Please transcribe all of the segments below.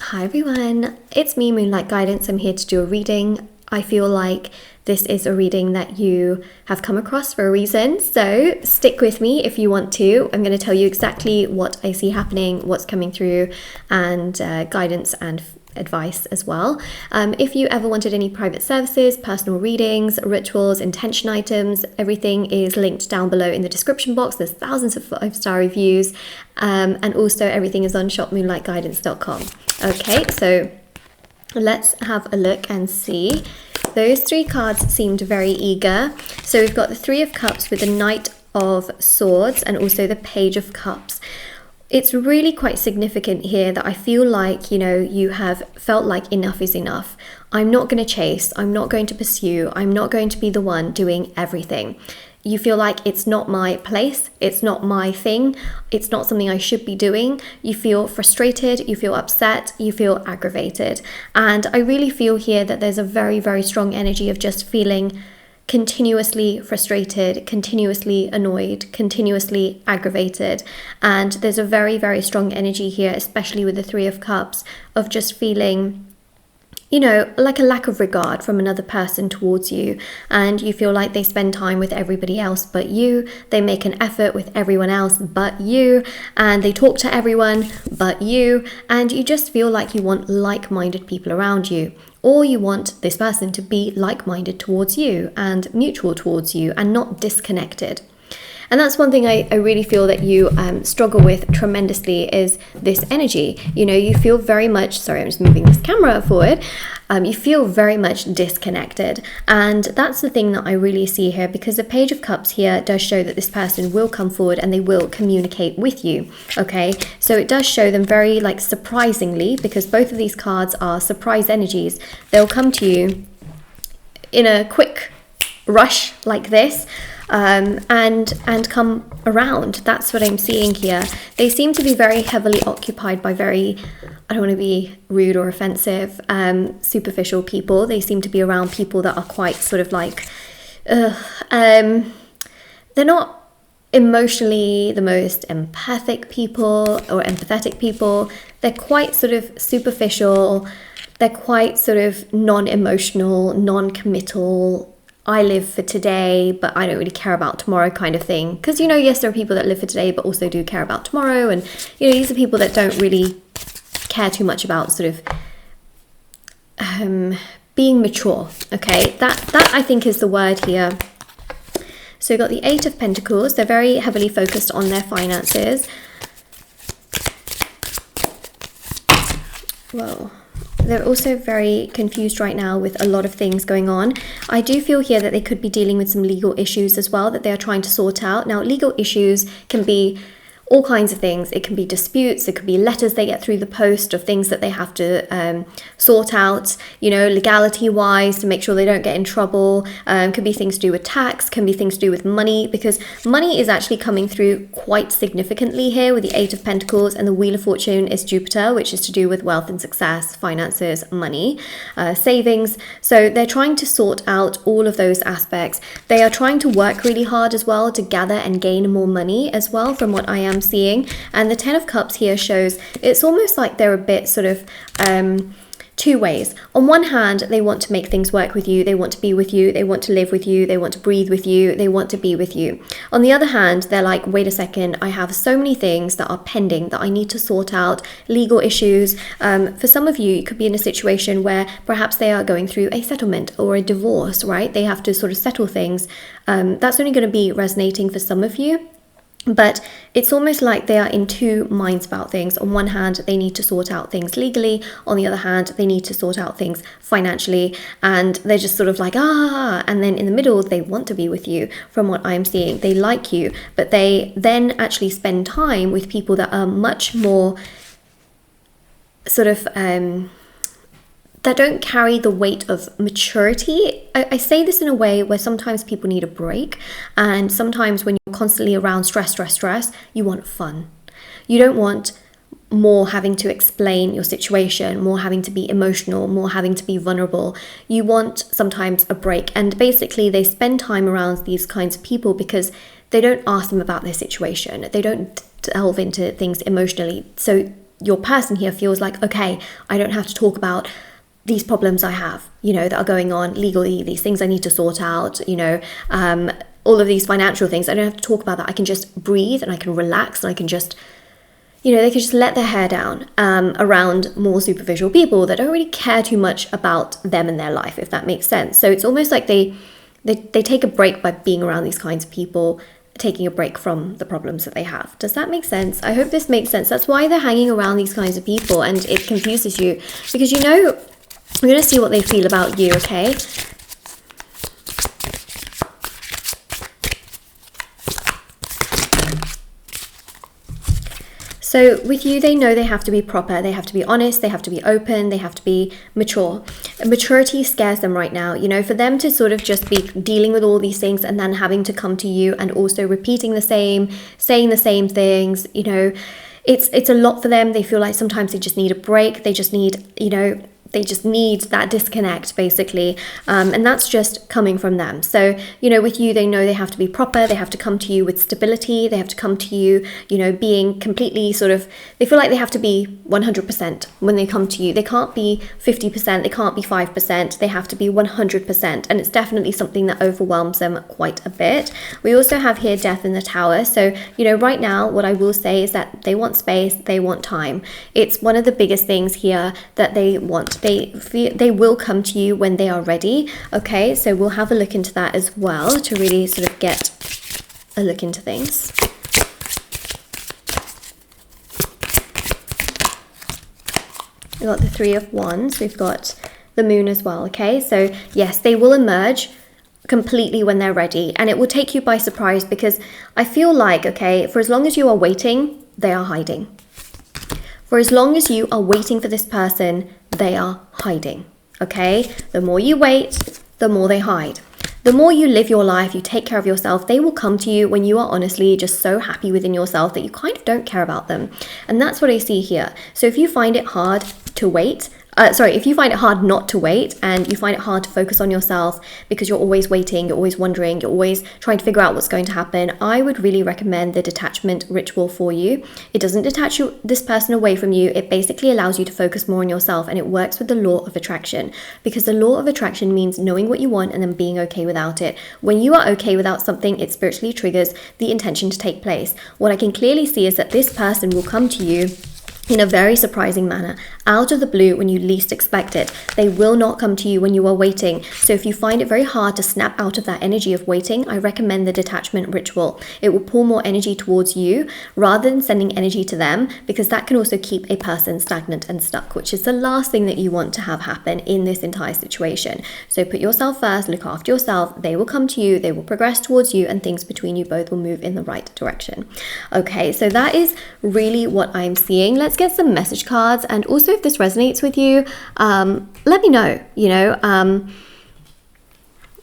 Hi everyone, it's me, Moonlight Guidance. I'm here to do a reading. I feel like this is a reading that you have come across for a reason, so stick with me if you want to. I'm going to tell you exactly what I see happening, what's coming through, and guidance and advice as well. If you ever wanted any private services, personal readings, rituals, intention items, everything is linked down below in the description box. There's thousands of 5-star reviews, and also everything is on shopmoonlightguidance.com. Okay, so let's have a look and see. Those three cards seemed very eager. So we've got the Three of Cups with the Knight of Swords and also the Page of Cups. It's really quite significant here that I feel like, you have felt like enough is enough. I'm not going to chase. I'm not going to pursue. I'm not going to be the one doing everything. You feel like it's not my place. It's not my thing. It's not something I should be doing. You feel frustrated. You feel upset. You feel aggravated. And I really feel here that there's a very, very strong energy of just feeling continuously frustrated, continuously annoyed, continuously aggravated. And there's a very, very strong energy here, especially with the Three of Cups, of just feeling, like a lack of regard from another person towards you. And you feel like they spend time with everybody else but you. They make an effort with everyone else but you. And they talk to everyone but you. And you just feel like you want like-minded people around you. Or you want this person to be like-minded towards you and mutual towards you and not disconnected. And that's one thing I really feel that you struggle with tremendously is this energy. You feel very much, sorry, I'm just moving this camera forward. You feel very much disconnected. And that's the thing that I really see here, because the Page of Cups here does show that this person will come forward and they will communicate with you. Okay, so it does show them very surprisingly, because both of these cards are surprise energies. They'll come to you in a quick rush like this. And come around. That's what I'm seeing here. They seem to be very heavily occupied by I don't want to be rude or offensive, superficial people. They seem to be around people that are quite they're not emotionally the most empathic people or empathetic people. They're quite superficial. They're quite non-emotional, non-committal. I live for today, but I don't really care about tomorrow kind of thing. Because, yes, there are people that live for today, but also do care about tomorrow. And, these are people that don't really care too much about being mature. Okay, that I think is the word here. So we've got the Eight of Pentacles. They're very heavily focused on their finances. Whoa. They're also very confused right now with a lot of things going on. I do feel here that they could be dealing with some legal issues as well that they are trying to sort out. Now, legal issues can be all kinds of things. It can be disputes. It could be letters they get through the post of things that they have to sort out, legality-wise, to make sure they don't get in trouble. Could be things to do with tax, can be things to do with money, because money is actually coming through quite significantly here with the Eight of Pentacles, and the Wheel of Fortune is Jupiter, which is to do with wealth and success, finances, money, savings. So they're trying to sort out all of those aspects. They are trying to work really hard as well to gather and gain more money as well, from what I am seeing. And the Ten of Cups here shows it's almost like they're a bit two ways. On one hand, they want to make things work with you. They want to be with you. They want to live with you. They want to breathe with you. They want to be with you. On the other hand, they're like, wait a second, I have so many things that are pending that I need to sort out, legal issues. For some of you, you could be in a situation where perhaps they are going through a settlement or a divorce, right? They have to settle things. That's only going to be resonating for some of you. But it's almost like they are in two minds about things. On one hand, they need to sort out things legally. On the other hand, they need to sort out things financially. And they're just and then in the middle, they want to be with you. From what I'm seeing, they like you, but they then actually spend time with people that are much more that don't carry the weight of maturity. I say this in a way where sometimes people need a break, and sometimes when you're constantly around stress, you want fun. You don't want more having to explain your situation, more having to be emotional, more having to be vulnerable. You want sometimes a break, and basically they spend time around these kinds of people because they don't ask them about their situation. They don't delve into things emotionally. So your person here feels like, okay, I don't have to talk about these problems I have, you know, that are going on legally, these things I need to sort out, you know, all of these financial things. I don't have to talk about that. I can just breathe and I can relax and I can just, you know, they can just let their hair down around more superficial people that don't really care too much about them and their life, if that makes sense. So it's almost like they take a break by being around these kinds of people, taking a break from the problems that they have. Does that make sense? I hope this makes sense. That's why they're hanging around these kinds of people, and it confuses you because, you know, we're going to see what they feel about you, okay? So with you, they know they have to be proper, they have to be honest, they have to be open, they have to be mature. And maturity scares them right now, you know, for them to sort of just be dealing with all these things and then having to come to you and also repeating the same, saying the same things, you know, it's a lot for them. They feel like sometimes they just need a break, they just need, you know, they just need that disconnect, basically, and that's just coming from them. So, you know, with you, they know they have to be proper, they have to come to you with stability, they have to come to you, you know, being completely sort of, they feel like they have to be 100% when they come to you. They can't be 50%, they can't be 5%, they have to be 100%, and it's definitely something that overwhelms them quite a bit. We also have here Death in the Tower. So, you know, right now, what I will say is that they want space, they want time. It's one of the biggest things here that they want. They will come to you when they are ready. Okay, so we'll have a look into that as well to really sort of get a look into things. We've got the Three of Wands, we've got the Moon as well. Okay, so yes, they will emerge completely when they're ready, and it will take you by surprise because I feel like, okay, for as long as you are waiting, they are hiding. For as long as you are waiting for this person, they are hiding, okay? The more you wait, the more they hide. The more you live your life, you take care of yourself, they will come to you when you are honestly just so happy within yourself that you kind of don't care about them. And that's what I see here. So if you find it hard to wait, if you find it hard not to wait and you find it hard to focus on yourself because you're always waiting, you're always wondering, you're always trying to figure out what's going to happen, I would really recommend the detachment ritual for you. It doesn't detach this person away from you. It basically allows you to focus more on yourself, and it works with the law of attraction, because the law of attraction means knowing what you want and then being okay without it. When you are okay without something, it spiritually triggers the intention to take place. What I can clearly see is that this person will come to you in a very surprising manner, out of the blue when you least expect it. They will not come to you when you are waiting. So if you find it very hard to snap out of that energy of waiting, I recommend the detachment ritual. It will pull more energy towards you rather than sending energy to them, because that can also keep a person stagnant and stuck, which is the last thing that you want to have happen in this entire situation. So put yourself first, look after yourself, they will come to you, they will progress towards you, and things between you both will move in the right direction. Okay, so that is really what I'm seeing. Let's get some message cards, and also if this resonates with you, let me know. You know,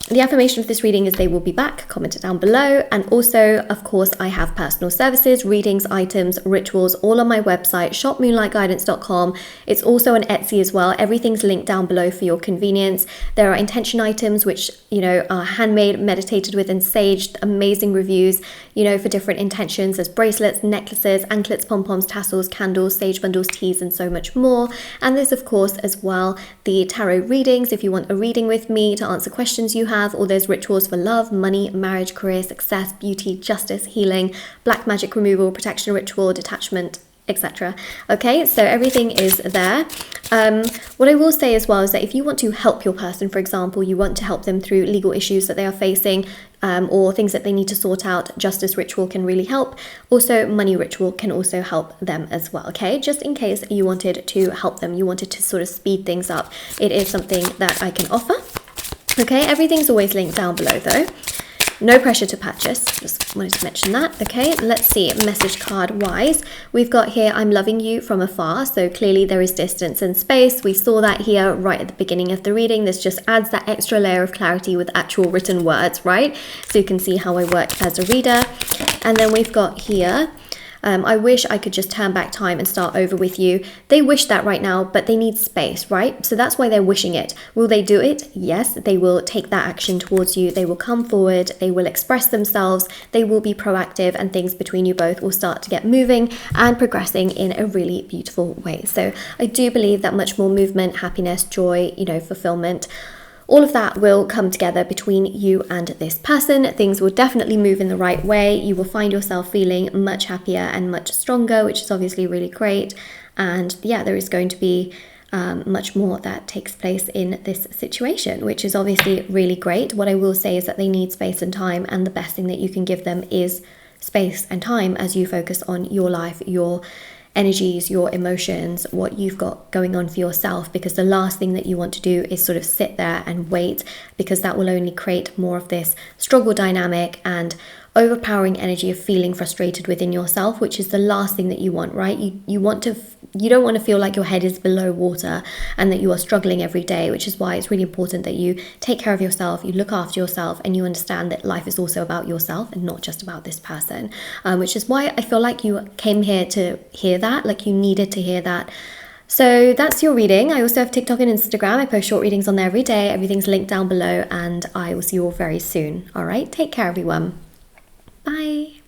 the affirmation of this reading is they will be back. Comment it down below. And also, of course, I have personal services, readings, items, rituals, all on my website, shopmoonlightguidance.com. It's also on Etsy as well. Everything's linked down below for your convenience. There are intention items which, you know, are handmade, meditated with, and saged. Amazing reviews, you know, for different intentions. There's bracelets, necklaces, anklets, pom-poms, tassels, candles, sage bundles, teas, and so much more. And there's, of course, as well, the tarot readings. If you want a reading with me to answer questions you have, all those rituals for love, money, marriage, career, success, beauty, justice, healing, black magic removal, protection ritual, detachment, etc. Okay, so everything is there. What I will say as well is that if you want to help your person, for example, you want to help them through legal issues that they are facing, or things that they need to sort out, justice ritual can really help. Also, money ritual can also help them as well, okay? Just in case you wanted to help them, you wanted to sort of speed things up, it is something that I can offer. Okay, everything's always linked down below though. No pressure to purchase, just wanted to mention that. Okay, let's see, message card wise. We've got here, I'm loving you from afar. So clearly there is distance and space. We saw that here right at the beginning of the reading. This just adds that extra layer of clarity with actual written words, right? So you can see how I work as a reader. And then we've got here, I wish I could just turn back time and start over with you. They wish that right now, but they need space, right? So that's why they're wishing it. Will they do it? Yes, they will take that action towards you. They will come forward, they will express themselves, they will be proactive, and things between you both will start to get moving and progressing in a really beautiful way. So I do believe that much more movement, happiness, joy, fulfillment, all of that will come together between you and this person. Things will definitely move in the right way. You will find yourself feeling much happier and much stronger, which is obviously really great. And yeah, there is going to be much more that takes place in this situation, which is obviously really great. What I will say is that they need space and time, and the best thing that you can give them is space and time as you focus on your life, your energies, your emotions, what you've got going on for yourself, because the last thing that you want to do is sort of sit there and wait, because that will only create more of this struggle dynamic and overpowering energy of feeling frustrated within yourself, which is the last thing that you want, right? You don't want to feel like your head is below water and that you are struggling every day, which is why it's really important that you take care of yourself, you look after yourself, and you understand that life is also about yourself and not just about this person, which is why I feel like you came here to hear that, like you needed to hear that. So that's your reading. I also have TikTok and Instagram. I post short readings on there every day. Everything's linked down below, and I will see you all very soon. All right, take care, everyone. Bye.